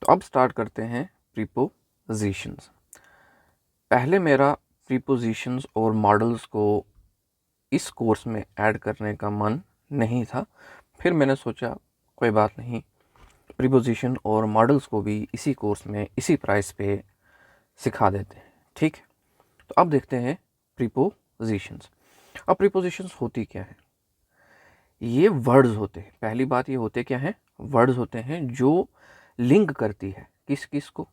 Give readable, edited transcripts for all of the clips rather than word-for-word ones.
तो अब स्टार्ट करते हैं प्रीपोजिशंस। पहले मेरा प्रीपोजिशंस और मॉडल्स को इस कोर्स में ऐड करने का मन नहीं था, फिर मैंने सोचा कोई बात नहीं, प्रीपोजिशन और मॉडल्स को भी इसी कोर्स में इसी प्राइस पे सिखा देते हैं। ठीक है, तो अब देखते हैं प्रीपोजिशंस। अब प्रीपोजिशंस होती क्या है? ये वर्ड्स होते हैं। पहली बात, ये होते क्या हैं? वर्ड्स होते हैं जो लिंक करती है किस किस को,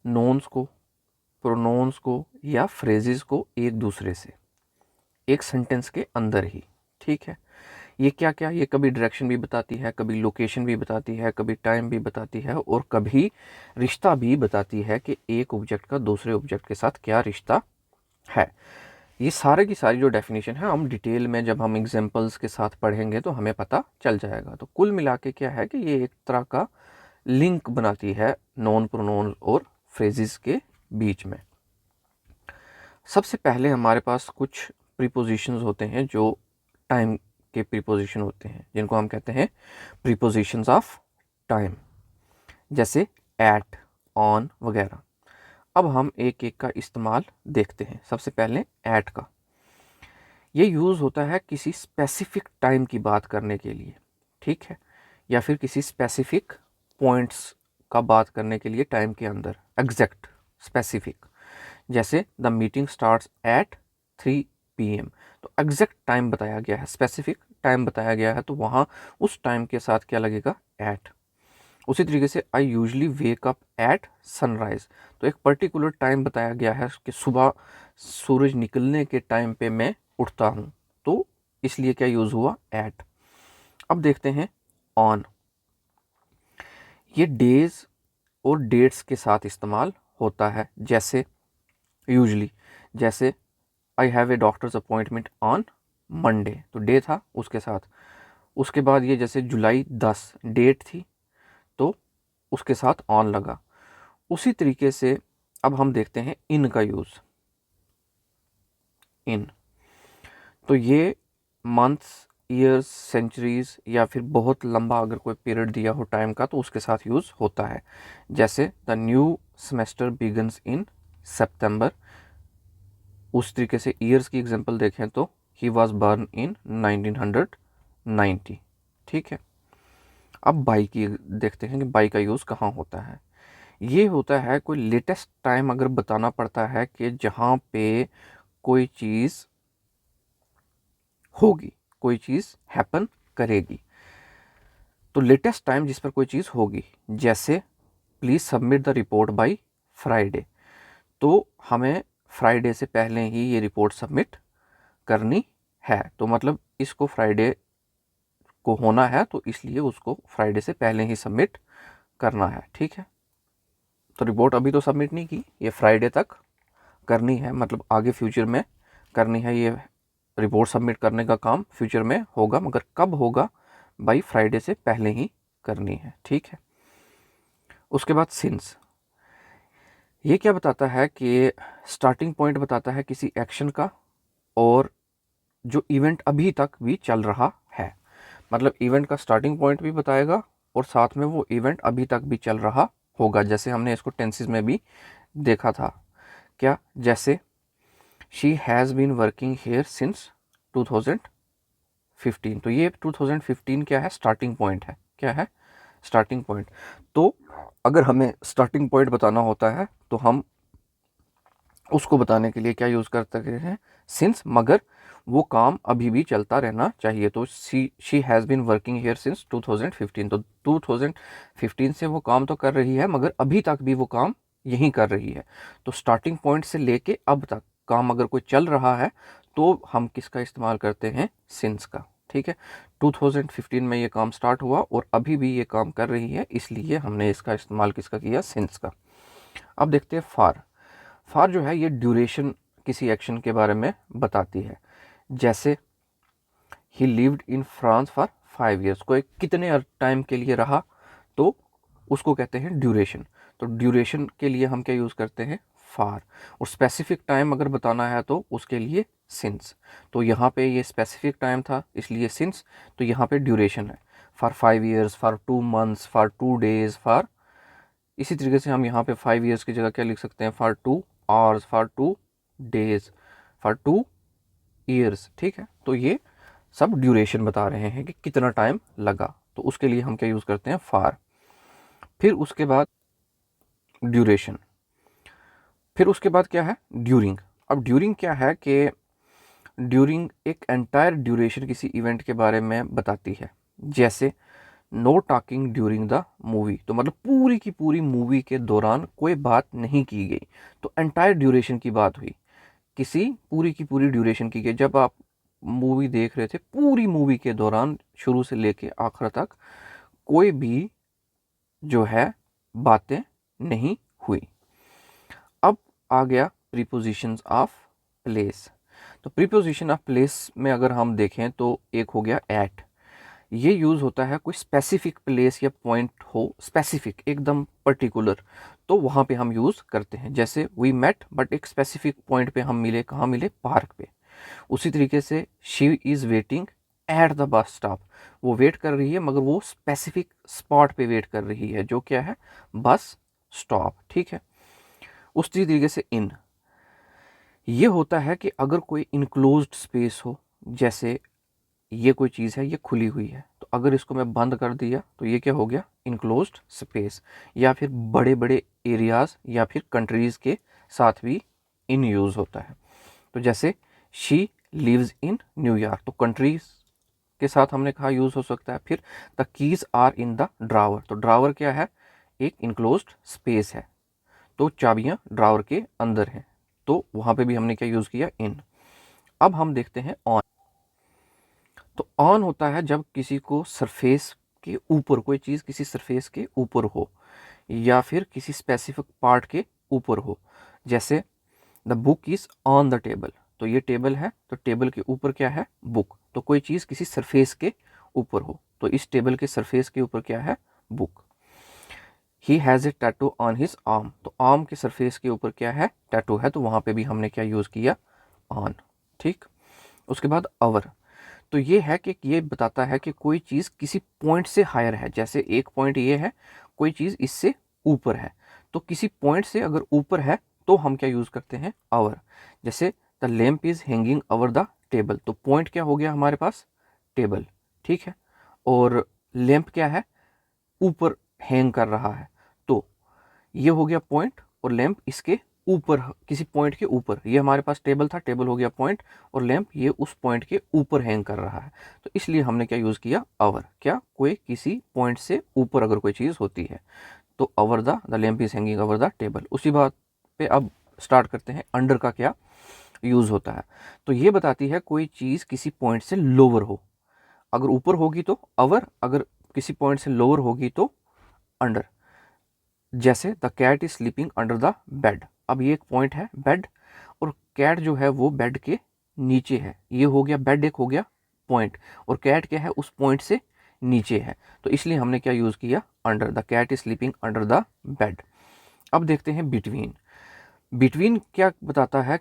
नोन्स को, प्रोनाउंस को या फ्रेजेस को एक दूसरे से, एक सेंटेंस के अंदर ही। ठीक है, ये क्या क्या, ये कभी डायरेक्शन भी बताती है, कभी लोकेशन भी बताती है, कभी टाइम भी बताती है, और कभी रिश्ता भी बताती है कि एक ऑब्जेक्ट का दूसरे ऑब्जेक्ट के साथ क्या रिश्ता है। ये सारे की सारी जो डेफिनेशन है हम डिटेल में जब हम एग्जांपल्स के साथ पढ़ेंगे तो हमें पता चल जाएगा। तो कुल मिला के क्या है कि ये एक तरह का लिंक बनाती है नॉन प्रोनाउन और फ्रेजेस के बीच में। सबसे पहले हमारे पास कुछ प्रीपोजिशंस होते हैं जो टाइम के प्रीपोजिशन होते हैं, जिनको हम कहते हैं प्रीपोजिशंस ऑफ टाइम, जैसे एट, ऑन वगैरह। अब हम एक एक का इस्तेमाल देखते हैं। सबसे पहले एट का। ये यूज़ होता है किसी स्पेसिफिक टाइम की बात करने के लिए, ठीक है, या फिर किसी स्पेसिफिक पॉइंट्स का बात करने के लिए टाइम के अंदर, एग्जैक्ट स्पेसिफिक। जैसे the meeting starts at 3 PM, तो एग्जैक्ट टाइम बताया गया है, स्पेसिफिक टाइम बताया गया है, तो वहाँ उस टाइम के साथ क्या लगेगा? एट। उसी तरीके से I usually wake up at sunrise, तो एक पर्टिकुलर टाइम बताया गया है कि सुबह सूरज निकलने के टाइम पे मैं उठता हूँ, तो इसलिए क्या यूज़ हुआ? एट। अब देखते हैं ऑन। ये डेज और डेट्स के साथ इस्तेमाल होता है, जैसे यूजली, जैसे I have a doctors appointment on Monday, तो डे था उसके साथ। उसके बाद ये जैसे जुलाई 10 डेट थी, तो उसके साथ ऑन लगा। उसी तरीके से अब हम देखते हैं इन का यूज़। इन, तो ये मंथ्स, ईयर्स, सेंचुरीज या फिर बहुत लंबा अगर कोई पीरियड दिया हो टाइम का तो उसके साथ यूज़ होता है। जैसे द न्यू सेमेस्टर बिगन्स इन सितंबर। उस तरीके से ईयर्स की एग्जांपल देखें तो ही वाज बर्न इन 1990। ठीक है, अब बाई की देखते हैं कि बाई का यूज़ कहाँ होता है। ये होता है कोई लेटेस्ट टाइम अगर बताना पड़ता है कि जहाँ पे कोई चीज़ होगी, कोई चीज़ हैपन करेगी, तो लेटेस्ट टाइम जिस पर कोई चीज़ होगी। जैसे please submit the report by Friday, तो हमें फ्राइडे से पहले ही ये रिपोर्ट सबमिट करनी है, तो मतलब इसको फ्राइडे को होना है, तो इसलिए उसको फ्राइडे से पहले ही सबमिट करना है। ठीक है, तो रिपोर्ट अभी तो सबमिट नहीं की, ये फ्राइडे तक करनी है, मतलब आगे फ्यूचर में करनी है। ये रिपोर्ट सबमिट करने का काम फ्यूचर में होगा, मगर कब होगा? बाई फ्राइडे से पहले ही करनी है। ठीक है, उसके बाद सिंस। ये क्या बताता है कि स्टार्टिंग पॉइंट बताता है किसी एक्शन का, और जो इवेंट अभी तक भी चल रहा है, मतलब इवेंट का स्टार्टिंग पॉइंट भी बताएगा और साथ में वो इवेंट अभी तक भी चल रहा होगा। जैसे हमने इसको टेंसेस में भी देखा था। क्या? जैसे she has been working here since 2015, तो ये 2015 क्या है? स्टार्टिंग पॉइंट है। क्या है? Starting point. तो अगर हमें स्टार्टिंग पॉइंट बताना होता है तो हम उसको बताने के लिए क्या यूज़ करते हैं? सिंस, मगर वो काम अभी भी चलता रहना चाहिए, तो she has been working here since 2015, तो 2015 से वो काम तो कर रही है, मगर अभी तक भी वो काम यहीं कर रही है। तो स्टार्टिंग पॉइंट से लेके अब तक काम अगर कोई चल रहा है तो हम किसका इस्तेमाल करते हैं? सिंस का। ठीक है, 2015 में ये काम स्टार्ट हुआ और अभी भी ये काम कर रही है, इसलिए हमने इसका इस्तेमाल किसका किया? सिंस का। अब देखते हैं फार। फार जो है ये ड्यूरेशन किसी एक्शन के बारे में बताती है। जैसे ही lived in France for 5 years, कोई कितने टाइम के लिए रहा, तो उसको कहते हैं ड्यूरेशन। तो ड्यूरेशन के लिए हम क्या यूज़ करते हैं? फार। और स्पेसिफिक टाइम अगर बताना है तो उसके लिए सिंस। तो यहाँ पे ये स्पेसिफिक टाइम था इसलिए सिंस, तो यहाँ पे ड्यूरेशन है। For 5 years, for 2 months, for 2 days, for इसी तरीके से हम यहाँ पे 5 ईयर्स की जगह क्या लिख सकते हैं, for 2 hours, for 2 days, for 2 years. ठीक है, तो ये सब ड्यूरेशन बता रहे हैं कि कितना टाइम लगा, तो उसके लिए हम क्या यूज़ करते हैं, फॉर। फिर उसके बाद ड्यूरेशन, फिर उसके बाद क्या है, ड्यूरिंग। अब ड्यूरिंग क्या है कि ड्यूरिंग एक एंटायर ड्यूरेशन किसी इवेंट के बारे में बताती है। जैसे know talking during the movie, तो मतलब पूरी की पूरी मूवी के दौरान कोई बात नहीं की गई, तो एंटायर ड्यूरेशन की बात हुई, किसी पूरी की पूरी ड्यूरेशन की गई। जब आप मूवी देख रहे थे, पूरी मूवी के दौरान शुरू से लेके आखिर तक कोई भी जो है बातें नहीं हुई। अब आ गया प्रीपोजिशंस ऑफ प्लेस। तो प्रीपोजिशन ऑफ प्लेस में अगर हम देखें तो एक हो गया एट। ये यूज़ होता है कोई स्पेसिफिक प्लेस या पॉइंट हो, स्पेसिफिक एकदम पर्टिकुलर, तो वहाँ पे हम यूज़ करते हैं। जैसे वी मेट, बट एक स्पेसिफिक पॉइंट पे हम मिले, कहाँ मिले, पार्क पे। उसी तरीके से she is waiting at the bus stop, वो वेट कर रही है मगर वो स्पेसिफिक स्पॉट पे वेट कर रही है, जो क्या है, बस स्टॉप। ठीक है, उसी तरीके से इन, ये होता है कि अगर कोई इनक्लोज्ड स्पेस हो, जैसे ये कोई चीज़ है, ये खुली हुई है, तो अगर इसको मैं बंद कर दिया तो ये क्या हो गया, इनक्लोज्ड स्पेस। या फिर बड़े बड़े एरियाज़ या फिर कंट्रीज़ के साथ भी इन यूज़ होता है। तो जैसे शी लिव्स इन न्यूयॉर्क, तो कंट्रीज के साथ हमने कहा यूज़ हो सकता है। फिर the keys are in the drawer, तो ड्रावर क्या है, एक इनक्लोज्ड स्पेस है, तो चाबियाँ ड्रावर के अंदर हैं, तो वहाँ पे भी हमने क्या यूज़ किया, इन। अब हम देखते हैं ऑन। तो ऑन होता है जब किसी को सरफेस के ऊपर, कोई चीज़ किसी सरफेस के ऊपर हो या फिर किसी स्पेसिफिक पार्ट के ऊपर हो। जैसे the book is on the table, तो ये टेबल है, तो टेबल के ऊपर क्या है, बुक, तो कोई चीज़ किसी सरफेस के ऊपर हो, तो इस टेबल के सरफेस के ऊपर क्या है, book. He has a tattoo on his arm, तो आर्म के सरफेस के ऊपर क्या है, टैटू है, तो वहाँ पे भी हमने क्या यूज़ किया, ऑन। ठीक, उसके बाद अवर, तो ये है कि ये बताता है कि कोई चीज़ किसी पॉइंट से हायर है। जैसे एक पॉइंट ये है, कोई चीज़ इससे ऊपर है, तो किसी पॉइंट से अगर ऊपर है तो हम क्या यूज़ करते हैं, अवर। जैसे the lamp is hanging over the table, तो पॉइंट क्या हो गया हमारे पास, टेबल। ठीक है, और लैम्प क्या है, ऊपर हैंग कर रहा है, तो ये हो गया पॉइंट, और लैंप इसके ऊपर, किसी पॉइंट के ऊपर। ये हमारे पास टेबल था, टेबल हो गया पॉइंट, और लैंप ये उस पॉइंट के ऊपर हैंग कर रहा है, तो इसलिए हमने क्या यूज़ किया, अवर। क्या, कोई किसी पॉइंट से ऊपर अगर कोई चीज़ होती है, तो अवर the lamp is hanging over the table. उसी बात पे अब स्टार्ट करते हैं, अंडर का क्या यूज़ होता है। तो ये बताती है कोई चीज़ किसी पॉइंट से लोअर हो, अगर ऊपर होगी तो अवर, अगर किसी पॉइंट से लोअर होगी तो अंडर। जैसे the cat is sleeping under the bed, अब ये एक पॉइंट है बेड, और कैट जो है वो बेड के नीचे है, ये हो गया बेड, एक हो गया पॉइंट, और कैट क्या है, उस पॉइंट से नीचे है, तो इसलिए हमने क्या यूज़ किया, under. The cat is sleeping under the bed. अब देखते हैं बिटवीन। बिटवीन क्या बताता है,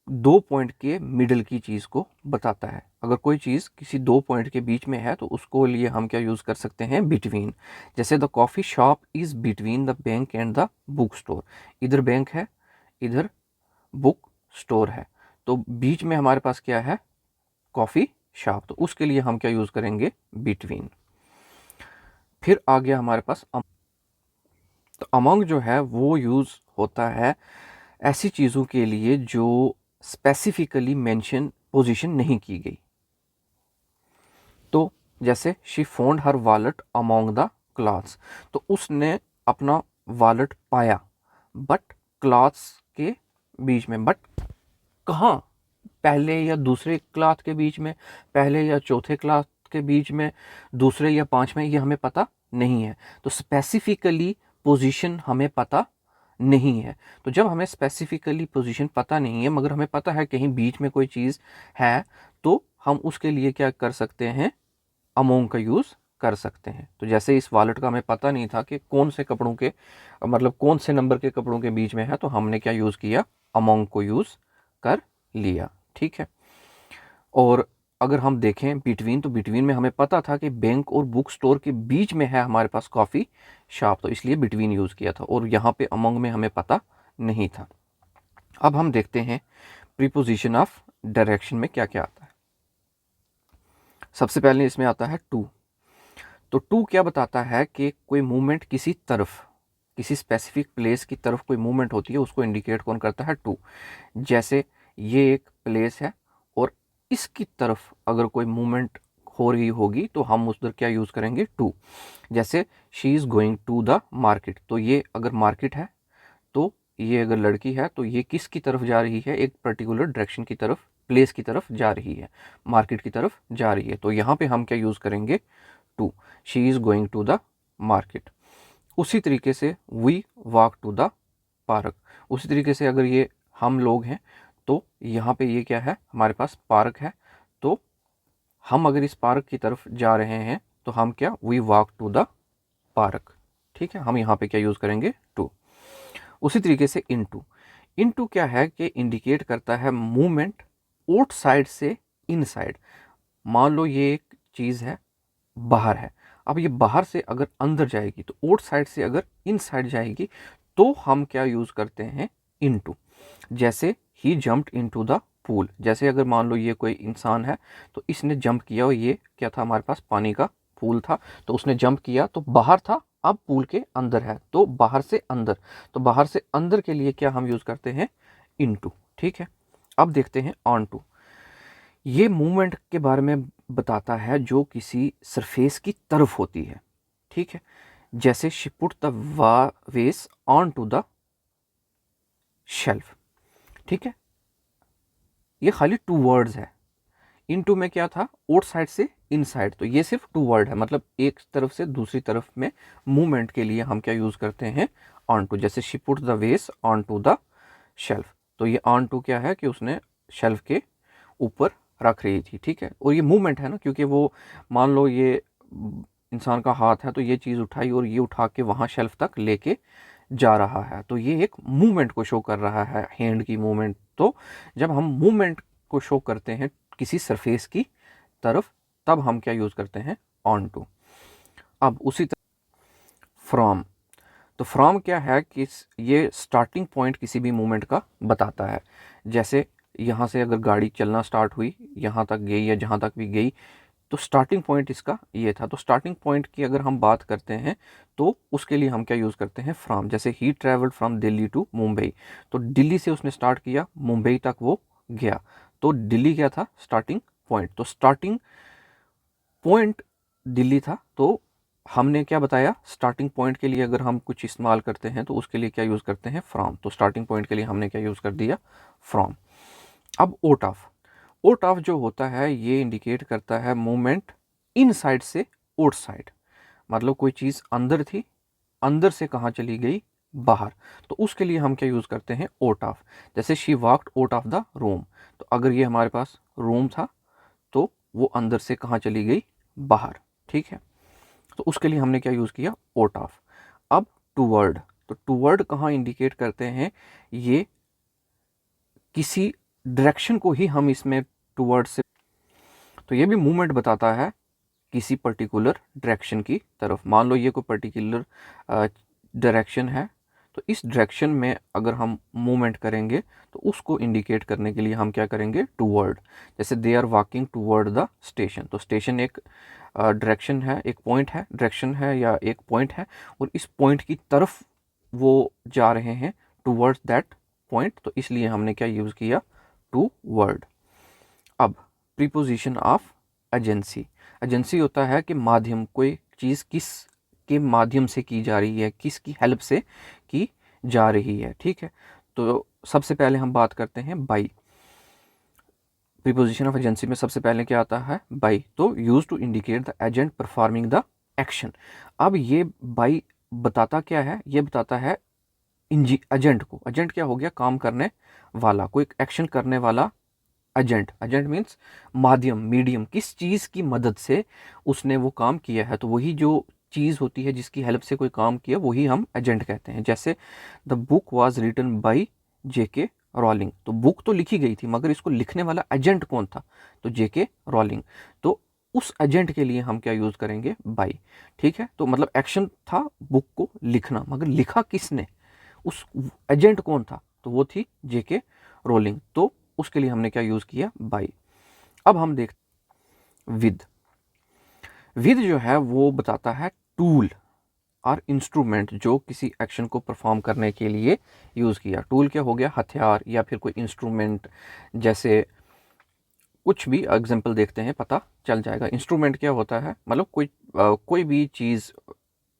दो पॉइंट के मिडल की चीज़ को बताता है। अगर कोई चीज़ किसी दो पॉइंट के बीच में है तो उसको लिए हम क्या यूज़ कर सकते हैं, बिटवीन। जैसे the coffee shop is between the bank and the book store, इधर बैंक है, इधर बुक स्टोर है, तो बीच में हमारे पास क्या है, कॉफ़ी शॉप, तो उसके लिए हम क्या यूज़ करेंगे, बिटवीन। फिर आ गया हमारे पास तो अमंग जो है वो यूज़ होता है ऐसी चीज़ों के लिए जो स्पेसिफिकली मेंशन पोजीशन नहीं की गई। तो जैसे she found her wallet among the clothes, तो उसने अपना वॉलेट पाया, बट क्लॉथ्स के बीच में, बट कहाँ, पहले या दूसरे क्लॉथ के बीच में, पहले या चौथे क्लॉथ के बीच में, दूसरे या पांचवें, ये हमें पता नहीं है। तो स्पेसिफिकली पोजीशन हमें पता नहीं है। तो जब हमें स्पेसिफिकली पोजीशन पता नहीं है मगर हमें पता है कहीं बीच में कोई चीज़ है, तो हम उसके लिए क्या कर सकते हैं, अमोंग का यूज़ कर सकते हैं। तो जैसे इस वॉलेट का हमें पता नहीं था कि कौन से कपड़ों के, मतलब कौन से नंबर के कपड़ों के बीच में है, तो हमने क्या यूज़ किया, अमोंग को यूज़ कर लिया। ठीक है, और अगर हम देखें बिटवीन, तो बिटवीन में हमें पता था कि बैंक और बुक स्टोर के बीच में है हमारे पास कॉफ़ी शॉप, तो इसलिए बिटवीन यूज़ किया था, और यहाँ पे अमंग में हमें पता नहीं था। अब हम देखते हैं प्रीपोजिशन ऑफ डायरेक्शन में क्या क्या आता है। सबसे पहले इसमें आता है टू। तो टू क्या बताता है कि कोई मूवमेंट किसी तरफ, किसी स्पेसिफिक प्लेस की तरफ कोई मूवमेंट होती है, उसको इंडिकेट कौन करता है? टू। जैसे ये एक प्लेस है और इसकी तरफ अगर कोई मूवमेंट हो रही होगी तो हम उधर क्या यूज़ करेंगे? टू। जैसे she is going to the market, तो ये अगर मार्केट है तो ये अगर लड़की है तो ये किसकी तरफ जा रही है? एक पर्टिकुलर डायरेक्शन की तरफ, प्लेस की तरफ जा रही है, मार्केट की तरफ जा रही है, तो यहाँ पे हम क्या यूज़ करेंगे? To. She is going to the market. उसी तरीके से we walk to the park. उसी तरीके से अगर ये हम लोग हैं तो यहाँ पे ये क्या है? हमारे पास पार्क है, तो हम अगर इस पार्क की तरफ जा रहे हैं तो हम क्या? We walk to the park. ठीक है, हम यहाँ पे क्या यूज़ करेंगे? टू। उसी तरीके से इनटू। इनटू क्या है कि इंडिकेट करता है मूवमेंट आउटसाइड से इनसाइड। मान लो ये एक चीज़ है, बाहर है, अब ये बाहर से अगर अंदर जाएगी तो आउटसाइड से अगर इनसाइड जाएगी तो हम क्या यूज़ करते हैं? इनटू। जैसे ही जंप्ड इनटू द पूल, जैसे अगर मान लो ये कोई इंसान है तो इसने जंप किया और ये क्या था? हमारे पास पानी का पूल था, तो उसने जंप किया तो बाहर था, अब पूल के अंदर है, तो बाहर से अंदर, तो बाहर से अंदर के लिए क्या हम यूज़ करते हैं? इनटू। ठीक है, अब देखते हैं ऑन टू। ये मूवमेंट के बारे में बताता है जो किसी सरफेस की तरफ होती है। ठीक है, जैसे she put the vase on to the shelf. ठीक है, ये खाली टू वर्ड्स है। इनटू में क्या था? आउटसाइड से इनसाइड, तो ये सिर्फ टू वर्ड है, मतलब एक तरफ से दूसरी तरफ में मूवमेंट के लिए हम क्या यूज़ करते हैं? On to. जैसे she put the vase on to the shelf, तो ये ऑन टू क्या है कि उसने शेल्फ के ऊपर रख रही थी। ठीक है, और ये मूवमेंट है ना, क्योंकि वो मान लो ये इंसान का हाथ है तो ये चीज़ उठाई और ये उठा के वहाँ शेल्फ तक लेके जा रहा है, तो ये एक मूवमेंट को शो कर रहा है, हैंड की मूवमेंट। तो जब हम मूवमेंट को शो करते हैं किसी सरफेस की तरफ तब हम क्या यूज़ करते हैं? On to. अब उसी तरह फ्रॉम। तो फ्रॉम क्या है कि ये स्टार्टिंग पॉइंट किसी भी मूवमेंट का बताता है। जैसे यहाँ से अगर गाड़ी चलना स्टार्ट हुई, यहाँ तक गई या जहाँ तक भी गई, तो स्टार्टिंग पॉइंट इसका ये था। तो स्टार्टिंग पॉइंट की अगर हम बात करते हैं तो उसके लिए हम क्या यूज़ करते हैं? फ्रॉम। जैसे he travelled from Delhi to Mumbai, तो दिल्ली से उसने स्टार्ट किया, मुंबई तक वो गया, तो दिल्ली क्या था? Starting point. तो स्टार्टिंग पॉइंट दिल्ली था, तो हमने क्या बताया? स्टार्टिंग पॉइंट के लिए अगर हम कुछ इस्तेमाल करते हैं तो उसके लिए क्या यूज़ करते हैं? फ्रॉम। तो स्टार्टिंग पॉइंट के लिए हमने क्या यूज़ कर दिया? फ्रॉम। अब आउट ऑफ। आउट ऑफ जो होता है ये इंडिकेट करता है मूवमेंट इनसाइड से आउटसाइड, मतलब कोई चीज़ अंदर थी, अंदर से कहाँ चली गई? बाहर, तो उसके लिए हम क्या यूज़ करते हैं? Out of. जैसे she walked out of the room, तो अगर ये हमारे पास रूम था तो वो अंदर से कहाँ चली गई? बाहर। ठीक है, तो उसके लिए हमने क्या यूज़ किया? Out of. अब टूवर्ड। तो टूवर्ड कहाँ इंडिकेट करते हैं? ये किसी डायरेक्शन को ही हम इसमें टूवर्ड से, तो ये भी मूवमेंट बताता है किसी पर्टिकुलर डायरेक्शन की तरफ। मान लो ये कोई पर्टिकुलर डायरेक्शन है, तो इस डायरेक्शन में अगर हम मूवमेंट करेंगे तो उसको इंडिकेट करने के लिए हम क्या करेंगे? टूवर्ड। जैसे they are walking toward the station, तो स्टेशन एक डायरेक्शन है, एक पॉइंट है, डायरेक्शन है या एक पॉइंट है, और इस पॉइंट की तरफ वो जा रहे हैं, टूवर्ड्स दैट पॉइंट, तो इसलिए हमने क्या यूज़ किया? टूवर्ड। अब प्रीपोजिशन ऑफ एजेंसी। एजेंसी होता है कि माध्यम, कोई चीज़ किस के माध्यम से की जा रही है, किसकी हेल्प से की जा रही है। ठीक है, तो सबसे पहले हम बात करते हैं बाई। प्रीपोजिशन ऑफ एजेंसी में सबसे पहले क्या आता है? बाई। तो use to indicate the agent performing the action. अब ये बाई बताता क्या है? ये बताता है एजेंट को। एजेंट क्या हो गया? काम करने वाला, कोई एक्शन करने वाला एजेंट। एजेंट मीन्स माध्यम, मीडियम, किस चीज़ की मदद से उसने वो काम किया है, तो वही जो चीज़ होती है जिसकी हेल्प से कोई काम किया वही हम एजेंट कहते हैं। जैसे the book was written by J K Rowling. तो बुक तो लिखी गई थी मगर इसको लिखने वाला एजेंट कौन था, तो जेके रॉलिंग। तो उस एजेंट के लिए हम क्या यूज़ करेंगे, बाई। ठीक है, तो मतलब एक्शन था बुक को लिखना, मगर लिखा किसने, उस एजेंट कौन था, तो वो थी जेके रोलिंग। तो उसके लिए हमने क्या यूज़ किया, बाई। अब हम देखते विद। विद जो है वो बताता है टूल और इंस्ट्रूमेंट जो किसी एक्शन को परफॉर्म करने के लिए यूज़ किया। टूल क्या हो गया, हथियार या फिर कोई इंस्ट्रूमेंट, जैसे कुछ भी एग्जांपल देखते हैं पता चल जाएगा। इंस्ट्रूमेंट क्या होता है, मतलब कोई भी चीज़,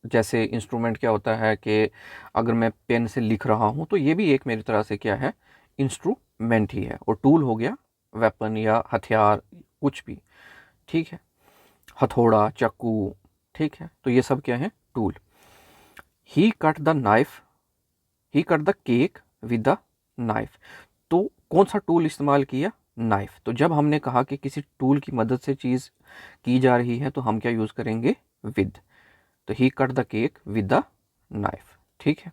जैसे इंस्ट्रूमेंट क्या होता है कि अगर मैं पेन से लिख रहा हूँ तो ये भी एक मेरी तरह से क्या है, इंस्ट्रूमेंट ही है। और टूल हो गया वेपन या हथियार, कुछ भी। ठीक है, हथौड़ा, चाकू। ठीक है, तो ये सब क्या है, tool. He cut the knife, he cut the cake with the knife. तो कौन सा टूल इस्तेमाल किया, नाइफ। तो जब हमने कहा कि किसी टूल की मदद से चीज़ की जा रही है तो हम क्या यूज़ करेंगे, विद। तो he cut the cake with the knife. ठीक है,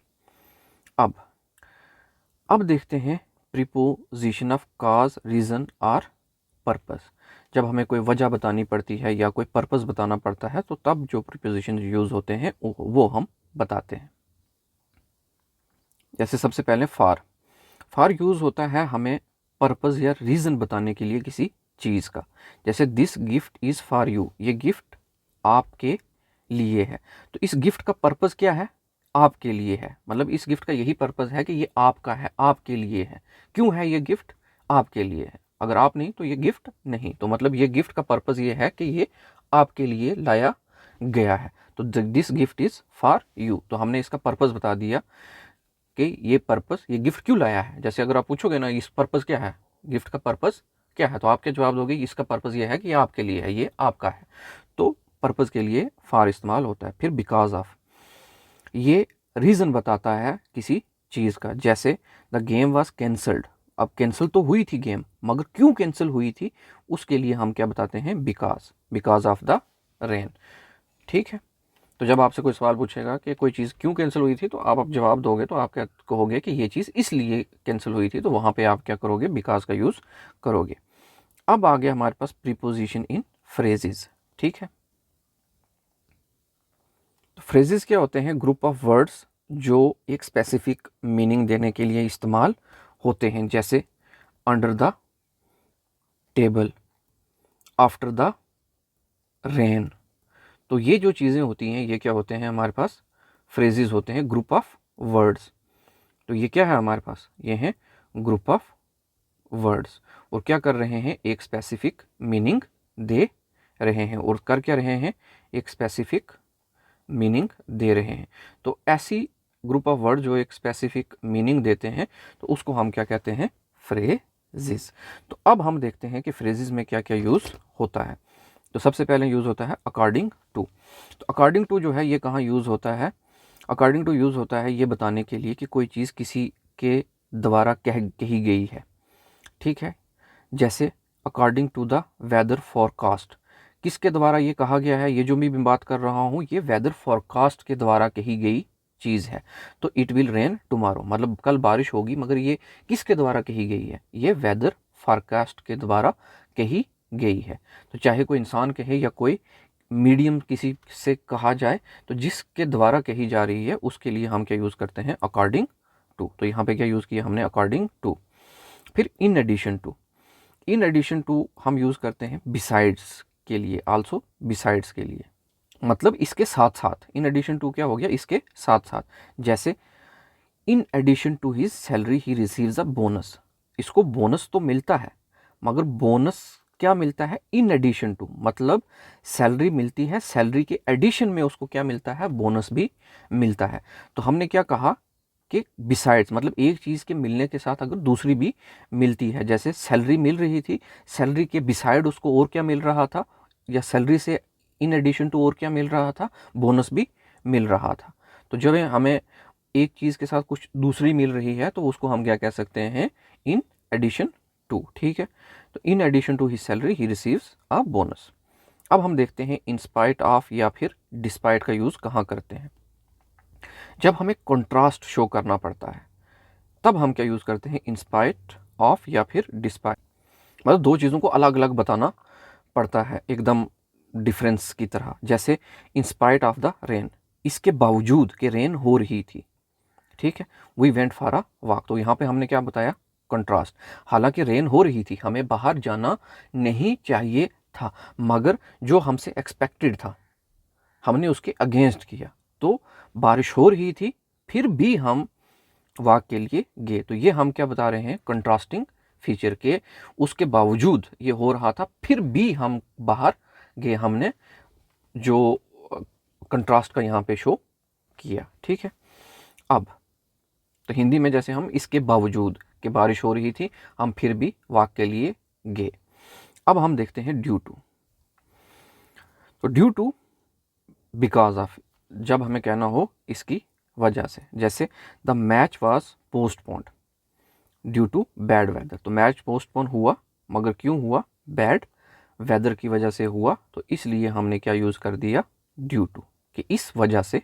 अब देखते हैं प्रीपोजिशन ऑफ काज, रीज़न और पर्पस। जब हमें कोई वजह बतानी पड़ती है या कोई पर्पस बताना पड़ता है तो तब जो प्रीपोजिशन यूज़ होते हैं वो हम बताते हैं। जैसे सबसे पहले फॉर। फॉर यूज़ होता है हमें पर्पस या रीज़न बताने के लिए किसी चीज़ का। जैसे this gift is for you, ये गिफ्ट आपके लिए है। तो इस गिफ्ट का पर्पस क्या है, आपके लिए है। मतलब इस गिफ्ट का यही पर्पस है कि ये आपका है, आपके लिए है। क्यों है ये गिफ्ट, आपके लिए है। अगर आप नहीं तो ये गिफ्ट नहीं। तो मतलब ये गिफ्ट का पर्पस ये है कि ये आपके लिए लाया गया है। तो this gift is for you, तो हमने इसका पर्पस बता दिया कि ये पर्पस, ये गिफ्ट क्यों लाया है। जैसे अगर आप पूछोगे ना इस पर्पस क्या है, गिफ्ट का पर्पस क्या है, तो आप क्या जवाब दोगे, इसका पर्पस ये है कि ये आपके लिए है, ये आपका है। तो पर्पस के लिए फॉर इस्तेमाल होता है। फिर बिकॉज ऑफ, ये रीज़न बताता है किसी चीज़ का। जैसे द गेम वॉज कैंसल्ड, अब कैंसिल तो हुई थी गेम, मगर क्यों कैंसिल हुई थी उसके लिए हम क्या बताते हैं, बिकॉज ऑफ द रेन। ठीक है, तो जब आपसे कोई सवाल पूछेगा कि कोई चीज़ क्यों कैंसिल हुई थी तो आप अब जवाब दोगे तो आप क्या कहोगे कि ये चीज़ इसलिए कैंसिल हुई थी, तो वहाँ पे आप क्या करोगे, बिकॉज का यूज़ करोगे। अब आ गया हमारे पास प्रीपोजिशन इन फ्रेजेस। ठीक है, तो फ्रेजेस क्या होते हैं, ग्रुप ऑफ वर्ड्स जो एक स्पेसिफिक मीनिंग देने के लिए इस्तेमाल होते हैं। जैसे under the table, after the rain. तो ये जो चीज़ें होती हैं ये क्या होते हैं, हमारे पास फ्रेजेस होते हैं, ग्रुप ऑफ वर्ड्स। तो ये क्या है हमारे पास, ये है ग्रुप ऑफ वर्ड्स। और क्या कर रहे हैं, एक स्पेसिफिक मीनिंग दे रहे हैं। और कर क्या रहे हैं, एक स्पेसिफिक मीनिंग दे रहे हैं। तो ऐसी ग्रुप ऑफ वर्ड जो एक स्पेसिफिक मीनिंग देते हैं तो उसको हम क्या कहते हैं, फ्रेजेस। तो अब हम देखते हैं कि फ्रेजेस में क्या क्या यूज़ होता है। तो सबसे पहले यूज़ होता है अकॉर्डिंग टू। तो अकॉर्डिंग टू जो है ये कहाँ यूज़ होता है, अकॉर्डिंग टू यूज़ होता है ये बताने के लिए कि कोई चीज़ किसी के द्वारा कही गई है। ठीक है, जैसे according to the weather forecast, किसके द्वारा ये कहा गया है, ये जो मैं बात कर रहा हूँ ये वेदर फॉरकास्ट के द्वारा कही गई चीज़ है। तो इट विल रेन टुमारो, मतलब कल बारिश होगी, मगर ये किसके द्वारा कही गई है, ये वेदर फॉरकास्ट के द्वारा कही गई है। तो चाहे कोई इंसान कहे या कोई मीडियम किसी से कहा जाए, तो जिसके द्वारा कही जा रही है उसके लिए हम क्या यूज़ करते हैं, अकॉर्डिंग टू। तो यहाँ पे क्या यूज़ किया हमने, अकॉर्डिंग टू। फिर in addition to, in addition to हम यूज़ करते हैं बिसाइड्स के लिए, आल्सो बिसाइड्स के लिए, मतलब इसके साथ साथ। इन एडिशन टू क्या हो गया, इसके साथ साथ। जैसे in addition to his salary he receives a bonus, इसको बोनस तो मिलता है मगर बोनस क्या मिलता है, इन एडिशन टू, मतलब सैलरी मिलती है, सैलरी के एडिशन में उसको क्या मिलता है, बोनस भी मिलता है। तो हमने क्या कहा कि बिसाइड्स, मतलब एक चीज़ के मिलने के साथ अगर दूसरी भी मिलती है। जैसे सैलरी मिल रही थी, सैलरी के बिसाइड उसको और क्या मिल रहा था, या सैलरी से इन एडिशन टू और क्या मिल रहा था, बोनस भी मिल रहा था। तो जब हमें एक चीज़ के साथ कुछ दूसरी मिल रही है तो उसको हम क्या कह सकते हैं, इन एडिशन टू। ठीक है, तो in addition to his salary he receives a bonus. अब हम देखते हैं इन स्पाइट ऑफ या फिर डिस्पाइट का यूज़ कहाँ करते हैं। जब हमें कंट्रास्ट शो करना पड़ता है, तब हम क्या यूज़ करते हैं, इन स्पाइट ऑफ या फिर डिस्पाइट। मतलब दो चीज़ों को अलग अलग बताना पड़ता है एकदम डिफरेंस की तरह। जैसे in spite of the rain, इसके बावजूद कि रेन हो रही थी, ठीक है, we went for a walk. तो यहाँ पे हमने क्या बताया, कंट्रास्ट। हालांकि रेन हो रही थी, हमें बाहर जाना नहीं चाहिए था, मगर जो हमसे एक्सपेक्टेड था हमने उसके अगेंस्ट किया। तो बारिश हो रही थी फिर भी हम वॉक के लिए गए। तो ये हम क्या बता रहे हैं, कंट्रास्टिंग फीचर के उसके बावजूद ये हो रहा था फिर भी हम बाहर गए, हमने जो कंट्रास्ट का यहाँ पे शो किया। ठीक है, अब तो हिंदी में जैसे हम इसके बावजूद कि बारिश हो रही थी हम फिर भी वॉक के लिए गए। अब हम देखते हैं ड्यू टू। तो ड्यू टू बिकॉज ऑफ, जब हमें कहना हो इसकी वजह से, जैसे the match was postponed due to bad weather. तो मैच पोस्टपोन हुआ, मगर क्यों हुआ, बैड वेदर की वजह से हुआ। तो इसलिए हमने क्या यूज़ कर दिया, ड्यू टू, कि इस वजह से